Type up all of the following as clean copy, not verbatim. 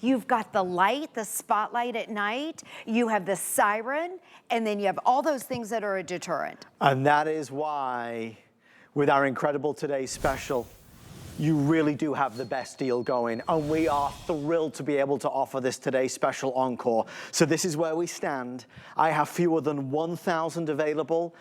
You've got the light, the spotlight at night, you have the siren, and then you have all those things that are a deterrent. And that is why, with our incredible today's special, you really do have the best deal going, and we are thrilled to be able to offer this today's special encore. So this is where we stand. I have fewer than 1,000 available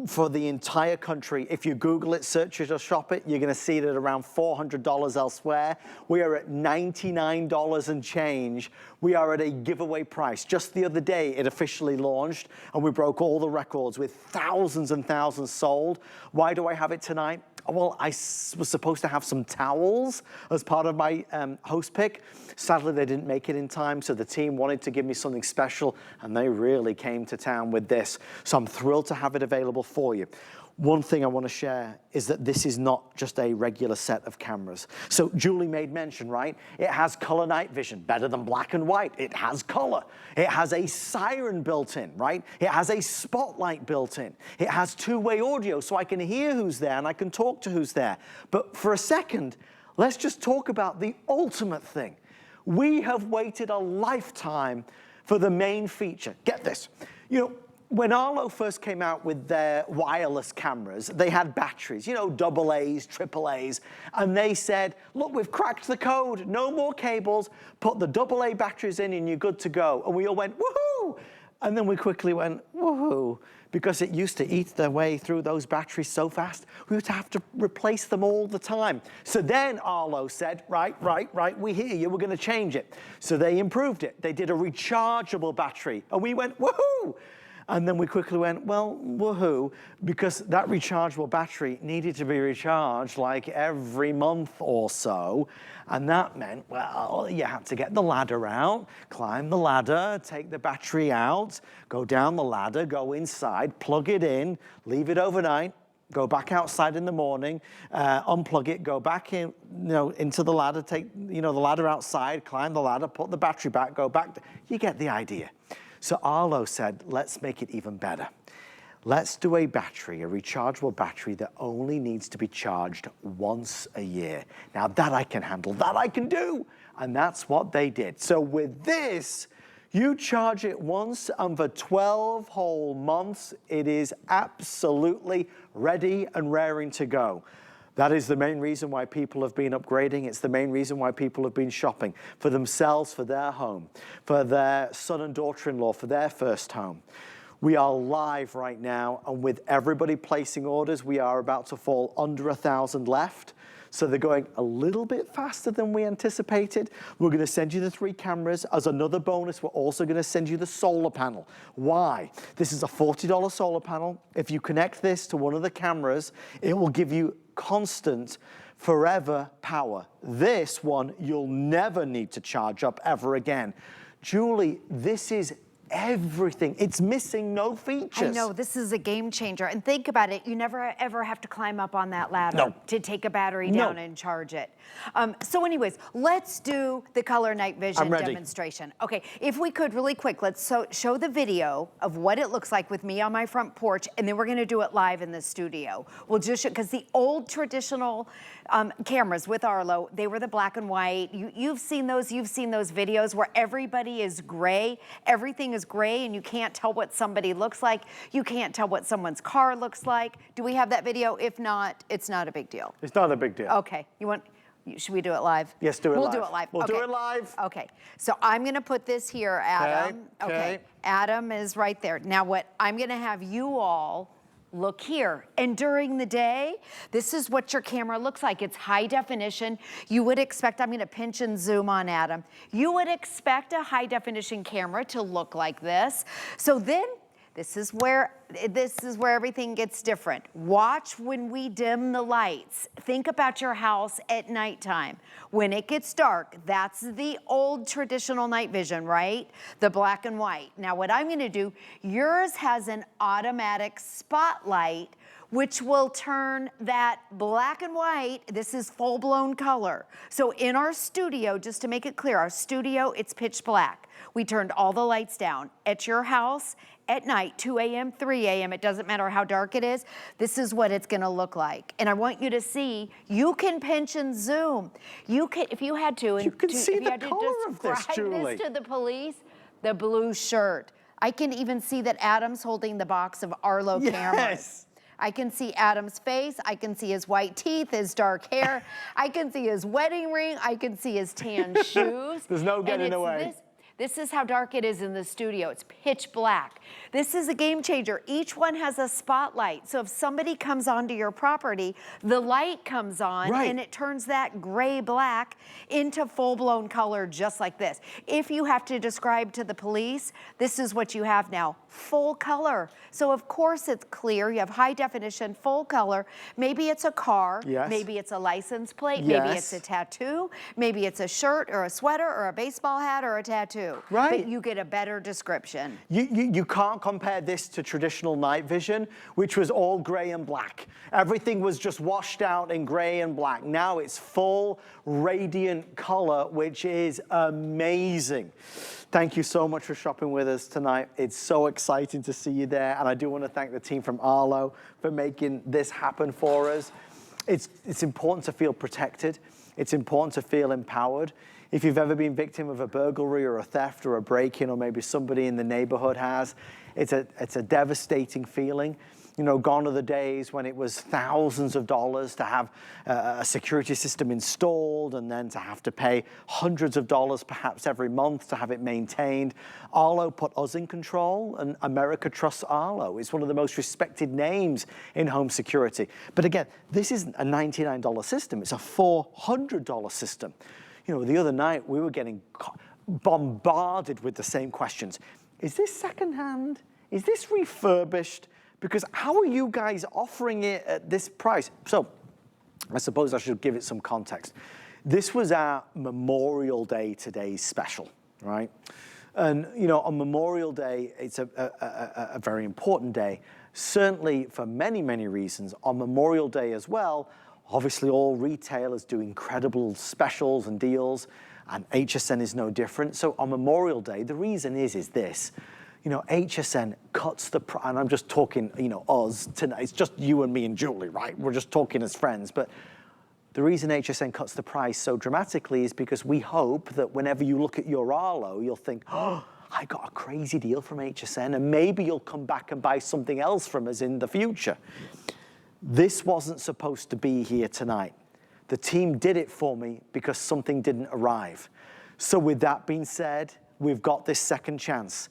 for the entire country. If you Google it, search it, or shop it, you're gonna see it at around $400 elsewhere. We are at $99 and change. We are at a giveaway price. Just the other day, it officially launched, and we broke all the records with thousands and thousands sold. Why do I have it tonight? Well, I was supposed to have some towels as part of my host pick. Sadly, they didn't make it in time, so the team wanted to give me something special, and they really came to town with this. So I'm thrilled to have it available for you. One thing I want to share is that this is not just a regular set of cameras. So Julie made mention, right? It has color night vision, better than black and white. It has color. It has a siren built in, right? It has a spotlight built in. It has two-way audio, so I can hear who's there and I can talk to who's there. But for a second, let's just talk about the ultimate thing. We have waited a lifetime for the main feature. Get this. You know, when Arlo first came out with their wireless cameras, they had batteries, you know, AA's, AAA's, and they said, look, we've cracked the code, no more cables, put the AA batteries in and you're good to go. And we all went, woohoo! And then we quickly went, woohoo, because it used to eat their way through those batteries so fast, we would have to replace them all the time. So then Arlo said, right, we hear you, we're gonna change it. So they improved it. They did a rechargeable battery, and we went, woohoo! And then we quickly went, well, woohoo, because that rechargeable battery needed to be recharged like every month or so. And that meant, well, you had to get the ladder out, climb the ladder, take the battery out, go down the ladder, go inside, plug it in, leave it overnight, go back outside in the morning, unplug it, go back in, into the ladder, take, the ladder outside, climb the ladder, put the battery back, go back. You get the idea. So Arlo said, let's make it even better. Let's do a battery, a rechargeable battery that only needs to be charged once a year. Now that I can handle, that I can do. And that's what they did. So with this, you charge it once, and for 12 whole months, it is absolutely ready and raring to go. That is the main reason why people have been upgrading. It's the main reason why people have been shopping for themselves, for their home, for their son and daughter-in-law, for their first home. We are live right now, and with everybody placing orders, we are about to fall under 1,000 left. So they're going a little bit faster than we anticipated. We're gonna send you the 3 cameras. As another bonus, we're also gonna send you the solar panel. Why? This is a $40 solar panel. If you connect this to one of the cameras, it will give you constant, forever power. This one, you'll never need to charge up ever again. Julie, this is everything. It's missing no features. I know, this is a game changer. And think about it, you never ever have to climb up on that ladder to take a battery down and charge it. So anyways, let's do the color night vision demonstration. Okay, if we could really quick, let's show the video of what it looks like with me on my front porch, and then we're gonna do it live in the studio. We'll just show, because the old traditional cameras with Arlo, they were the black and white. You've seen those videos where everybody is gray, everything is gray, and you can't tell what somebody looks like. You can't tell what someone's car looks like. Do we have that video? If not, it's not a big deal. It's not a big deal. Okay, should we do it live? Yes, do it live. We'll do it live. We'll do it live. Okay, so I'm gonna put this here, Adam. Okay, Adam is right there. Now what I'm gonna have you all look here. And during the day, this is what your camera looks like. It's high definition. You would expect, I'm gonna pinch and zoom on Adam. You would expect a high definition camera to look like this. So then, this is where everything gets different. Watch when we dim the lights. Think about your house at nighttime. When it gets dark, that's the old traditional night vision, right? The black and white. Now what I'm gonna do, yours has an automatic spotlight which will turn that black and white, this is full-blown color. So in our studio, just to make it clear, our studio, it's pitch black. We turned all the lights down. At your house, at night, 2 a.m., 3 a.m., it doesn't matter how dark it is, this is what it's gonna look like. And I want you to see, you can pinch and zoom. You can, if you had to, you can see the color of this, Julie. This to the police, the blue shirt. I can even see that Adam's holding the box of Arlo cameras. I can see Adam's face, I can see his white teeth, his dark hair, I can see his wedding ring, I can see his tan shoes. There's no getting away. This is how dark it is in the studio. It's pitch black. This is a game changer. Each one has a spotlight. So if somebody comes onto your property, the light comes on and it turns that gray black into full-blown color just like this. If you have to describe to the police, this is what you have now, full color. So of course it's clear. You have high definition, full color. Maybe it's a car, maybe it's a license plate, maybe it's a tattoo, maybe it's a shirt or a sweater or a baseball hat or a tattoo. But you get a better description. You can't compare this to traditional night vision, which was all gray and black. Everything was just washed out in gray and black. Now it's full, radiant color, which is amazing. Thank you so much for shopping with us tonight. It's so exciting to see you there. And I do want to thank the team from Arlo for making this happen for us. It's important to feel protected. It's important to feel empowered. If you've ever been victim of a burglary or a theft or a break-in, or maybe somebody in the neighborhood has, it's a devastating feeling. You know, gone are the days when it was thousands of dollars to have a security system installed and then to have to pay hundreds of dollars perhaps every month to have it maintained. Arlo put us in control, and America trusts Arlo. It's one of the most respected names in home security. But again, this isn't a $99 system, it's a $400 system. You know, the other night we were getting bombarded with the same questions. Is this secondhand? Is this refurbished? Because how are you guys offering it at this price? So I suppose I should give it some context. This was our Memorial Day today's special, right? And you know, on Memorial Day, it's a very important day. Certainly for many, many reasons. On Memorial Day as well, obviously all retailers do incredible specials and deals, and HSN is no different. So on Memorial Day, the reason is this. You know, HSN cuts the price, and I'm just talking, you know, us tonight. It's just you and me and Julie, right? We're just talking as friends. But the reason HSN cuts the price so dramatically is because we hope that whenever you look at your Arlo, you'll think, oh, I got a crazy deal from HSN, and maybe you'll come back and buy something else from us in the future. This wasn't supposed to be here tonight. The team did it for me because something didn't arrive. So with that being said, we've got this second chance.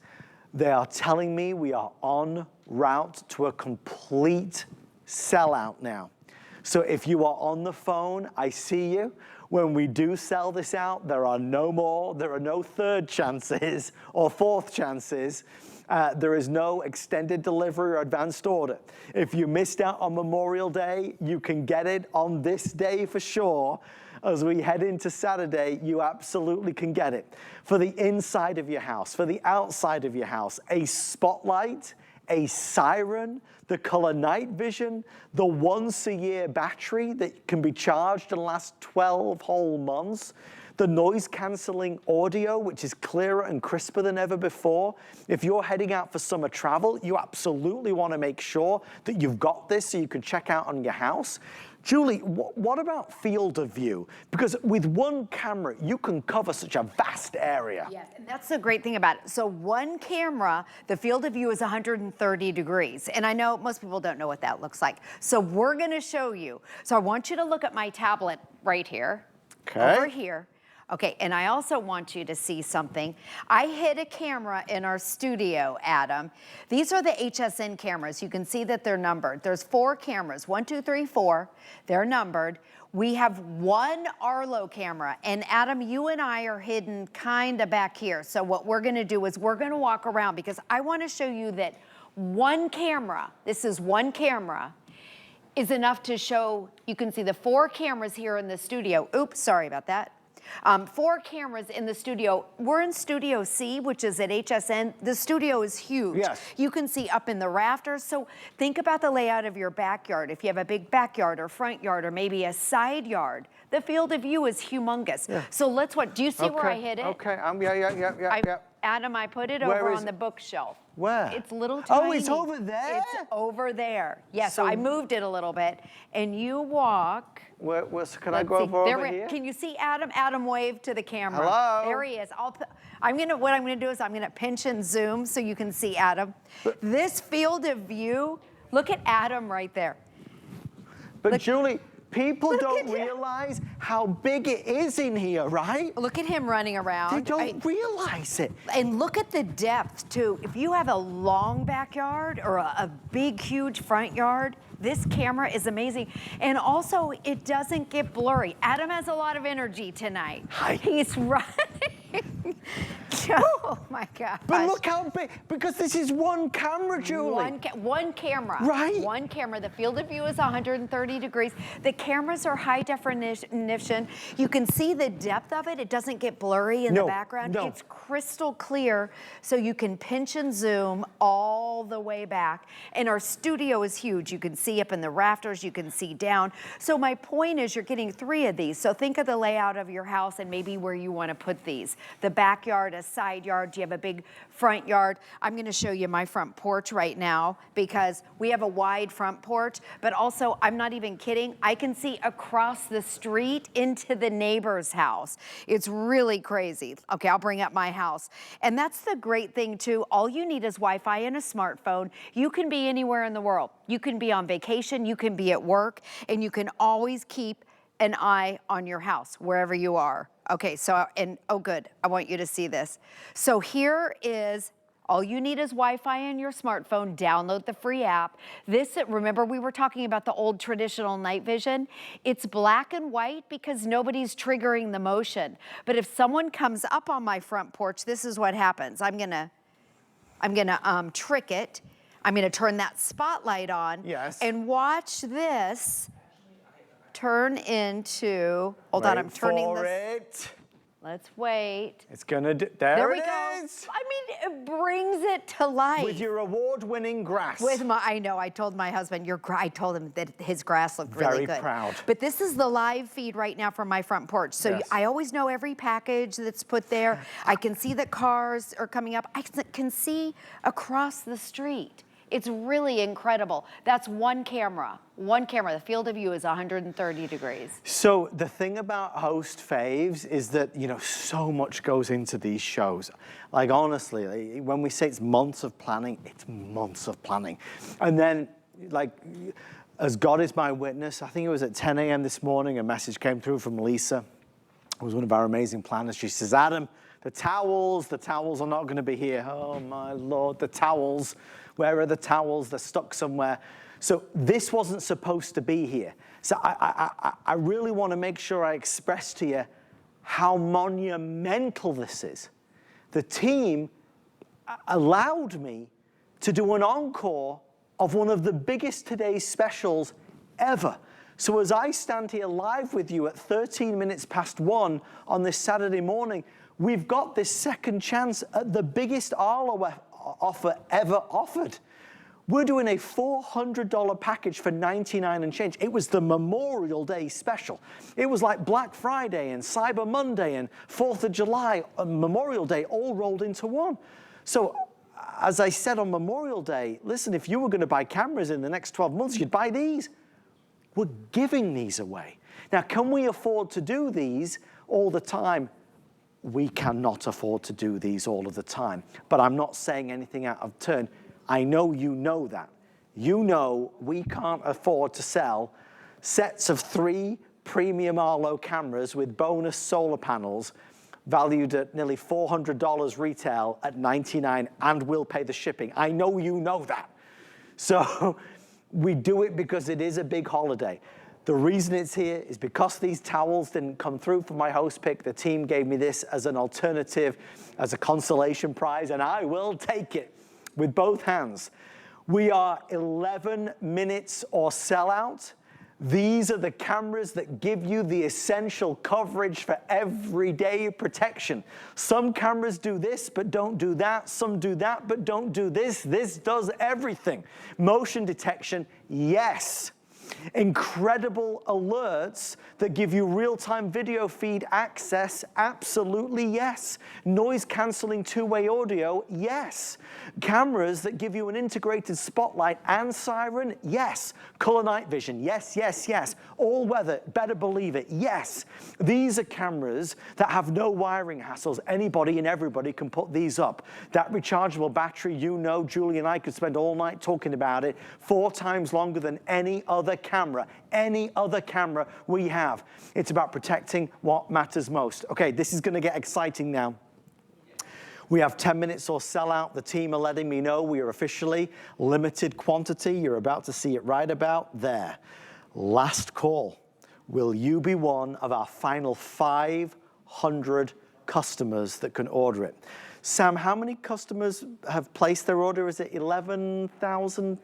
They are telling me we are en route to a complete sellout now. So if you are on the phone, I see you. When we do sell this out, there are no third chances or fourth chances. There is no extended delivery or advanced order. If you missed out on Memorial Day, you can get it on this day for sure. As we head into Saturday, you absolutely can get it. For the inside of your house, for the outside of your house, a spotlight, a siren, the color night vision, the once-a-year battery that can be charged and last 12 whole months, the noise-canceling audio, which is clearer and crisper than ever before. If you're heading out for summer travel, you absolutely want to make sure that you've got this so you can check out on your house. Julie, what about field of view? Because with one camera, you can cover such a vast area. Yeah, and that's the great thing about it. So one camera, the field of view is 130 degrees. And I know most people don't know what that looks like. So we're gonna show you. So I want you to look at my tablet right here, over here. Okay, and I also want you to see something. I hid a camera in our studio, Adam. These are the HSN cameras. You can see that they're numbered. There's 4 cameras, 1, 2, 3, 4. They're numbered. We have one Arlo camera, and Adam, you and I are hidden kind of back here. So what we're gonna do is we're gonna walk around because I wanna show you that one camera, this is one camera, is enough to show, you can see the 4 cameras here in the studio. Oops, sorry about that. 4 cameras in the studio. We're in Studio C, which is at HSN. The studio is huge. Yes. You can see up in the rafters. So think about the layout of your backyard. If you have a big backyard or front yard or maybe a side yard, the field of view is humongous. Yeah. So let's do you see where I hit it? Okay, yeah. Adam, I put it over on the bookshelf. Where? It's little tiny. Oh, it's over there? It's over there. Yes, so I moved it a little bit. And you walk. Can I go over here? Can you see Adam? Adam, wave to the camera. Hello? There he is. What I'm gonna do is I'm gonna pinch and zoom so you can see Adam. This field of view, look at Adam right there. But look, Julie, people don't realize how big it is in here, right? Look at him running around. They don't realize it. And look at the depth too. If you have a long backyard or a big, huge front yard, this camera is amazing. And also, it doesn't get blurry. Adam has a lot of energy tonight. Hi. He's running. Oh my gosh. But look how big, because this is one camera, Julie. One camera. Right. One camera. The field of view is 130 degrees. The cameras are high definition. You can see the depth of it. It doesn't get blurry in the background. No. It's crystal clear, so you can pinch and zoom all the way back. And our studio is huge. You can see up in the rafters, you can see down. So my point is you're getting 3 of these. So think of the layout of your house and maybe where you want to put these. The backyard, a side yard, do you have a big front yard? I'm going to show you my front porch right now because we have a wide front porch, but also I'm not even kidding. I can see across the street into the neighbor's house. It's really crazy. Okay, I'll bring up my house. And that's the great thing too. All you need is Wi-Fi and a smartphone. You can be anywhere in the world. You can be on vacation, you can be at work, and you can always keep an eye on your house wherever you are. Okay, so, oh good, I want you to see this. So here is, all you need is Wi-Fi and your smartphone. Download the free app. This, remember we were talking about the old traditional night vision? It's black and white because nobody's triggering the motion. But if someone comes up on my front porch, this is what happens. I'm gonna trick it. I'm gonna turn that spotlight on. Yes. And watch this turn into, hold on, I'm turning this. Let's wait. It's gonna do, there we go. I mean, it brings it to life. With your award-winning grass. I know, I told my husband, I told him that his grass looked really good. Very proud. But this is the live feed right now from my front porch. So yes. I always know every package that's put there. I can see that cars are coming up. I can see across the street. It's really incredible. That's one camera. One camera. The field of view is 130 degrees. So the thing about host faves is that, you know, so much goes into these shows. Like, honestly, when we say it's months of planning, it's months of planning. And then, like, as God is my witness, I think it was at 10 a.m. this morning, a message came through from Lisa, who was one of our amazing planners. She says, Adam, the towels are not going to be here. Oh, my Lord, the towels. Where are the towels? They're stuck somewhere. So this wasn't supposed to be here. So I really want to make sure I express to you how monumental this is. The team allowed me to do an encore of one of the biggest today's specials ever. So as I stand here live with you at 13 minutes past 1 on this Saturday morning, we've got this second chance at the biggest Arlo offer ever offered. We're doing a $400 package for $99 and change. It was the Memorial Day special. It was like Black Friday and Cyber Monday and 4th of July and Memorial Day all rolled into one. So as I said on Memorial Day, listen, if you were going to buy cameras in the next 12 months, you'd buy these. We're giving these away. Now, can we afford to do these all the time? We cannot afford to do these all of the time, but I'm not saying anything out of turn. I know you know that. You know we can't afford to sell sets of 3 premium Arlo cameras with bonus solar panels valued at nearly $400 retail at $99, and we'll pay the shipping. I know you know that. So we do it because it is a big holiday. The reason it's here is because these towels didn't come through for my host pick. The team gave me this as an alternative, as a consolation prize, and I will take it with both hands. We are 11 minutes or sellout. These are the cameras that give you the essential coverage for everyday protection. Some cameras do this, but don't do that. Some do that, but don't do this. This does everything. Motion detection, yes. Incredible alerts that give you real-time video feed access, absolutely yes. Noise canceling two-way audio, yes. Cameras that give you an integrated spotlight and siren, yes. Color night vision, yes, yes, yes. All weather, better believe it, yes. These are cameras that have no wiring hassles. Anybody and everybody can put these up. That rechargeable battery, you know, Julie and I could spend all night talking about it, 4 times longer than any other camera we have. It's about protecting what matters most. Okay, this is gonna get exciting now. We have 10 minutes or sell out. The team are letting me know we are officially limited quantity. You're about to see it right about there. Last call. Will you be one of our final 500 customers that can order it? Sam, how many customers have placed their order? Is it 11,000?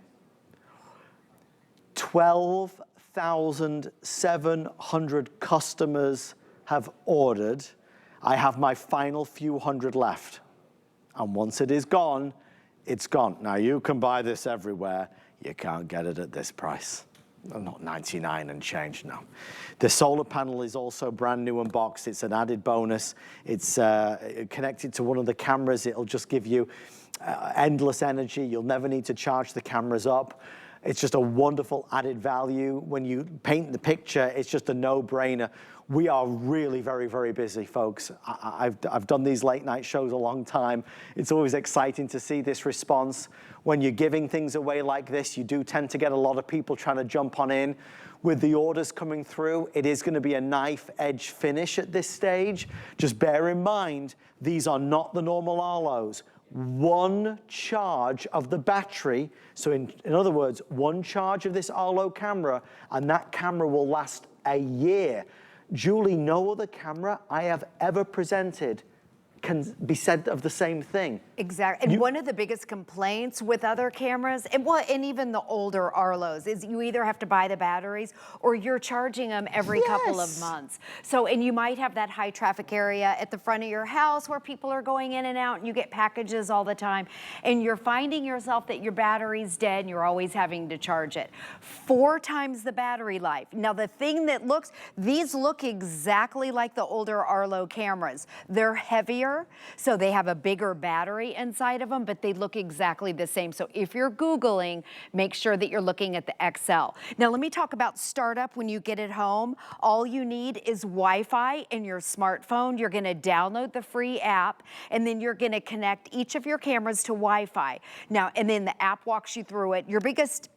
12,700 customers have ordered. I have my final few hundred left. And once it is gone, it's gone. Now you can buy this everywhere. You can't get it at this price. Not 99 and change, no. The solar panel is also brand new and boxed. It's an added bonus. It's connected to one of the cameras. It'll just give you endless energy. You'll never need to charge the cameras up. It's just a wonderful added value. When you paint the picture, it's just a no-brainer. We are really very, very busy, folks. I've done these late night shows a long time. It's always exciting to see this response. When you're giving things away like this, you do tend to get a lot of people trying to jump on in. With the orders coming through, it is going to be a knife edge finish at this stage. Just bear in mind, these are not the normal Arlos. One charge of the battery, so in other words, one charge of this Arlo camera, and that camera will last a year. Julie, no other camera I have ever presented can be said of the same thing. Exactly. And one of the biggest complaints with other cameras, and even the older Arlos, is you either have to buy the batteries or you're charging them every couple of months. So, and you might have that high traffic area at the front of your house where people are going in and out and you get packages all the time. And you're finding yourself that your battery's dead and you're always having to charge it. 4 times the battery life. Now the thing that these look exactly like the older Arlo cameras. They're heavier, so they have a bigger battery inside of them, but they look exactly the same. So if you're Googling, make sure that you're looking at the XL. Now let me talk about startup when you get it home. All you need is Wi-Fi in your smartphone. You're gonna download the free app, and then you're gonna connect each of your cameras to Wi-Fi. Now, and then the app walks you through it. Your biggest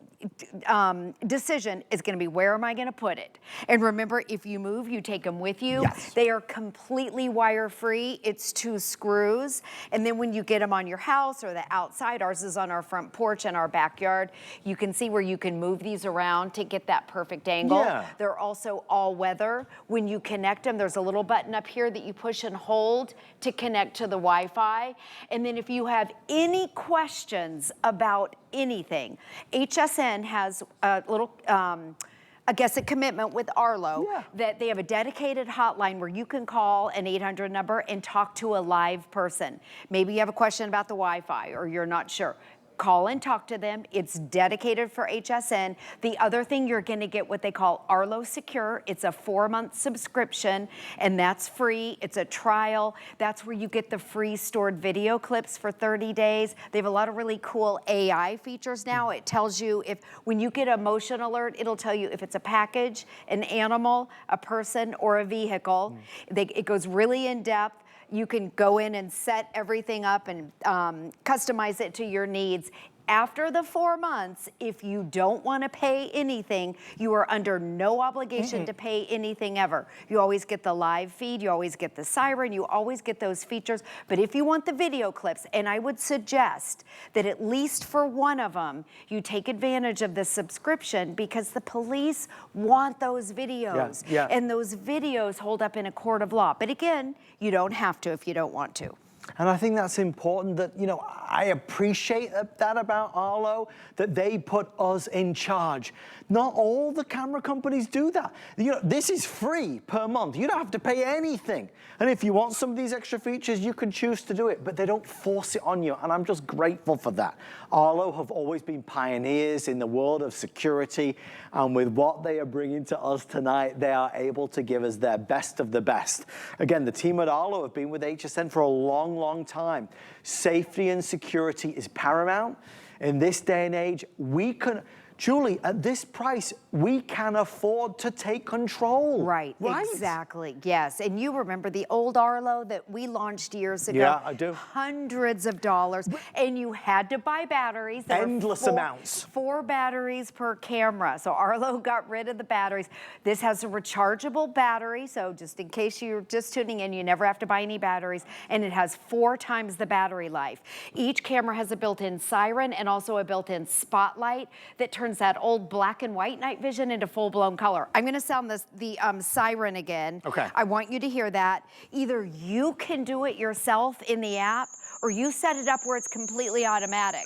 decision is going to be, where am I going to put it? And remember, if you move, you take them with you. Yes. They are completely wire-free. It's 2 screws. And then when you get them on your house or the outside, ours is on our front porch and our backyard, you can see where you can move these around to get that perfect angle. Yeah. They're also all-weather. When you connect them, there's a little button up here that you push and hold to connect to the Wi-Fi. And then if you have any questions about anything, HSN has a little, I guess, a commitment with Arlo that they have a dedicated hotline where you can call an 800 number and talk to a live person. Maybe you have a question about the Wi-Fi or you're not sure. Call and talk to them. It's dedicated for HSN. The other thing, you're gonna get what they call Arlo Secure. It's a 4-month subscription, and that's free. It's a trial. That's where you get the free stored video clips for 30 days. They have a lot of really cool AI features now. It tells you when you get a motion alert, it'll tell you if it's a package, an animal, a person, or a vehicle. It goes really in depth. You can go in and set everything up and customize it to your needs. After the 4 months, if you don't want to pay anything, you are under no obligation to pay anything ever. You always get the live feed, you always get the siren, you always get those features. But if you want the video clips, and I would suggest that at least for one of them, you take advantage of the subscription, because the police want those videos. And those videos hold up in a court of law. But again, you don't have to if you don't want to. And I think that's important that, you know, I appreciate that about Arlo, that they put us in charge. Not all the camera companies do that. You know, this is free per month. You don't have to pay anything. And if you want some of these extra features, you can choose to do it, but they don't force it on you. And I'm just grateful for that. Arlo have always been pioneers in the world of security. And with what they are bringing to us tonight, they are able to give us their best of the best. Again, the team at Arlo have been with HSN for a long time. Safety and security is paramount. In this day and age, we can, Julie, at this price, we can afford to take control. Right, exactly, yes. And you remember the old Arlo that we launched years ago? Yeah, I do. Hundreds of dollars, and you had to buy batteries. There Endless amounts. 4 batteries per camera. So Arlo got rid of the batteries. This has a rechargeable battery, so just in case you're just tuning in, you never have to buy any batteries, and it has 4 times the battery life. Each camera has a built-in siren and also a built-in spotlight that turns that old black and white night vision into full-blown color. I'm gonna sound the siren again. Okay. I want you to hear that. Either you can do it yourself in the app, or you set it up where it's completely automatic.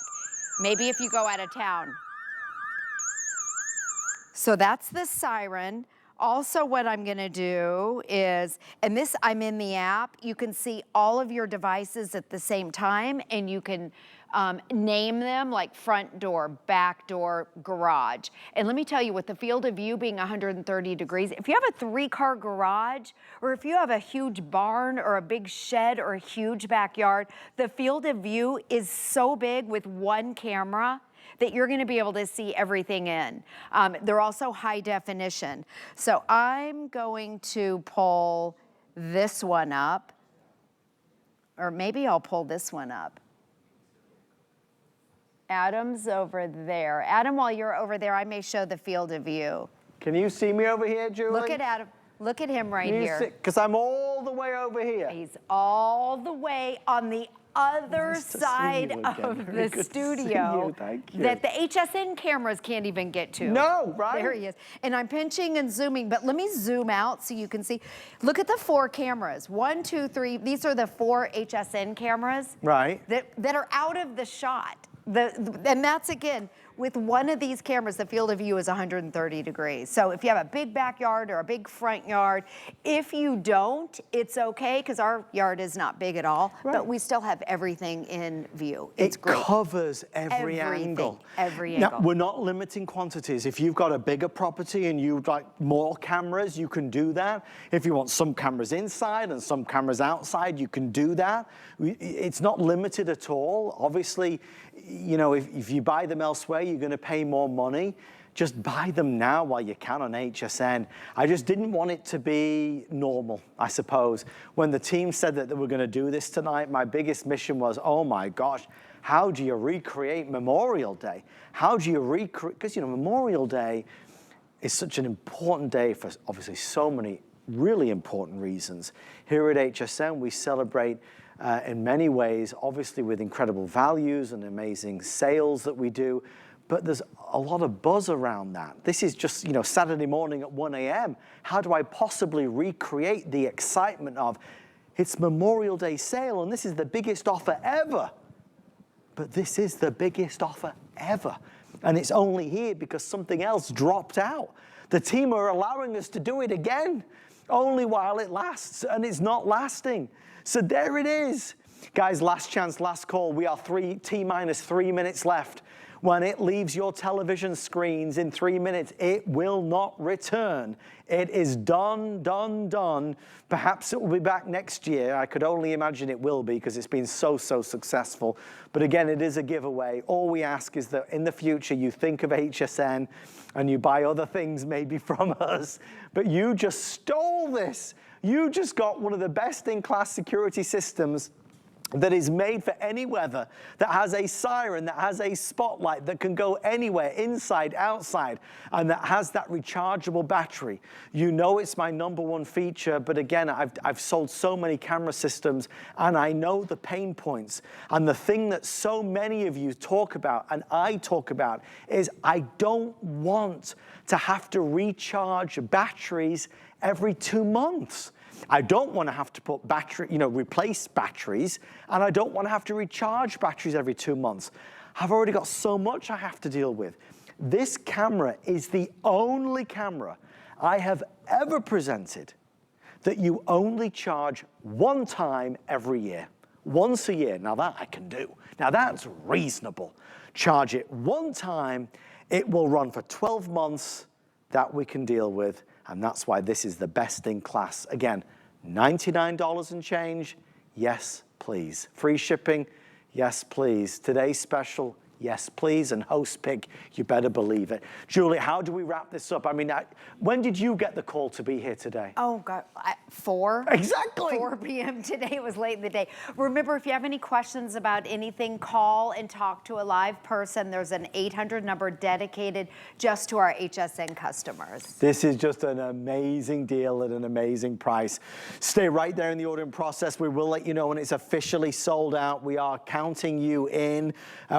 Maybe if you go out of town. So that's the siren. Also, what I'm gonna do is, and this, I'm in the app, you can see all of your devices at the same time, and you can name them like front door, back door, garage. And let me tell you, with the field of view being 130 degrees, if you have a 3-car garage, or if you have a huge barn or a big shed or a huge backyard, the field of view is so big with one camera that you're gonna be able to see everything in. They're also high definition. So I'm going to pull this one up, or maybe I'll pull this one up. Adam's over there. Adam, while you're over there, I may show the field of view. Can you see me over here, Julie? Look at Adam. Look at him right here. Because I'm all the way over here. He's all the way on the other side of the studio that the HSN cameras can't even get to. No, right? There he is. And I'm pinching and zooming, but let me zoom out so you can see. Look at the 4 cameras. 1, 2, 3. These are the 4 HSN cameras. Right. That are out of the shot. And that's, again, with one of these cameras, the field of view is 130 degrees. So if you have a big backyard or a big front yard, if you don't, it's okay, because our yard is not big at all, but we still have everything in view. It's great. It covers every angle. Every angle. Now, we're not limiting quantities. If you've got a bigger property and you'd like more cameras, you can do that. If you want some cameras inside and some cameras outside, you can do that. It's not limited at all. Obviously, you know, if you buy them elsewhere, you're going to pay more money. Just buy them now while you can on HSN. I just didn't want it to be normal, I suppose. When the team said that they were going to do this tonight, my biggest mission was, oh my gosh, how do you recreate Memorial Day? How do you recreate, because, you know, Memorial Day is such an important day for obviously so many really important reasons. Here at HSN, we celebrate in many ways, obviously with incredible values and amazing sales that we do, but there's a lot of buzz around that. This is just, you know, Saturday morning at 1 a.m. How do I possibly recreate the excitement of, it's Memorial Day sale and this is the biggest offer ever. But this is the biggest offer ever. And it's only here because something else dropped out. The team are allowing us to do it again, only while it lasts, and it's not lasting. So there it is. Guys, last chance, last call. We are T-minus 3 minutes left. When it leaves your television screens in 3 minutes, it will not return. It is done, done, done. Perhaps it will be back next year. I could only imagine it will be because it's been so successful. But again, it is a giveaway. All we ask is that in the future you think of HSN and you buy other things maybe from us, but you just stole this. You just got one of the best in class security systems that is made for any weather, that has a siren, that has a spotlight, that can go anywhere, inside, outside, and that has that rechargeable battery. You know it's my #1 feature, but again, I've sold so many camera systems, and I know the pain points. And the thing that so many of you talk about, and I talk about, is I don't want to have to recharge batteries every 2 months. I don't want to have to put replace batteries, and I don't want to have to recharge batteries every 2 months. I've already got so much I have to deal with. This camera is the only camera I have ever presented that you only charge one time every year. Once a year. Now that I can do. Now that's reasonable. Charge it one time. It will run for 12 months. That we can deal with. And that's why this is the best in class. Again, $99 and change. Yes, please. Free shipping. Yes, please. Today's special. Yes, please. And host pick, you better believe it. Julie, how do we wrap this up? I mean, when did you get the call to be here today? Oh, God, 4? Exactly. 4 p.m. today. It was late in the day. Remember, if you have any questions about anything, call and talk to a live person. There's an 800 number dedicated just to our HSN customers. This is just an amazing deal at an amazing price. Stay right there in the ordering process. We will let you know when it's officially sold out. We are counting you in.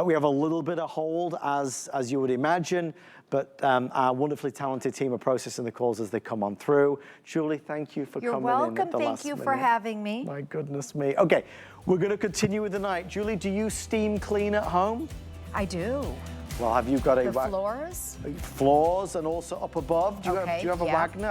We have a little bit of hold, as you would imagine, but our wonderfully talented team are processing the calls as they come on through. Julie, thank you for coming in. You're welcome. At the Thank last you minute. for having me. My goodness me. Okay, we're going to continue with the night. Julie, do you steam clean at home? I do. Well, have you got The floors? floors and also up above? Do you have a Wagner?